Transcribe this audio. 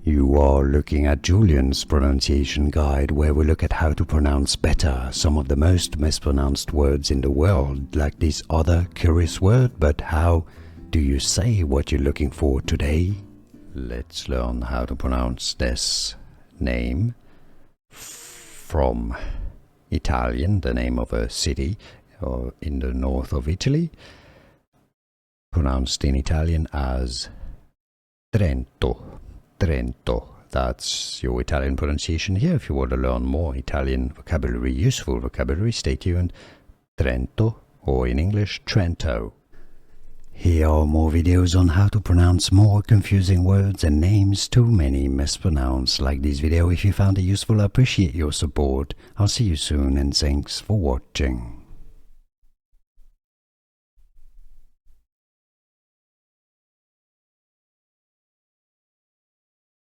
You are looking at Julian's pronunciation guide, where we look at how to pronounce better some of the most mispronounced words in the world, like this other curious word. But how do you say what you're looking for today? Let's learn how to pronounce this name from Italian, the name of a city in the north of Italy, pronounced in Italian as Trento. Trento. That's your Italian pronunciation here. If you want to learn more Italian vocabulary, useful vocabulary, stay tuned. Trento, or in English, Trento. Here are more videos on how to pronounce more confusing words and names too many mispronounced. Like this video if you found it useful. I appreciate your support. I'll see you soon and thanks for watching.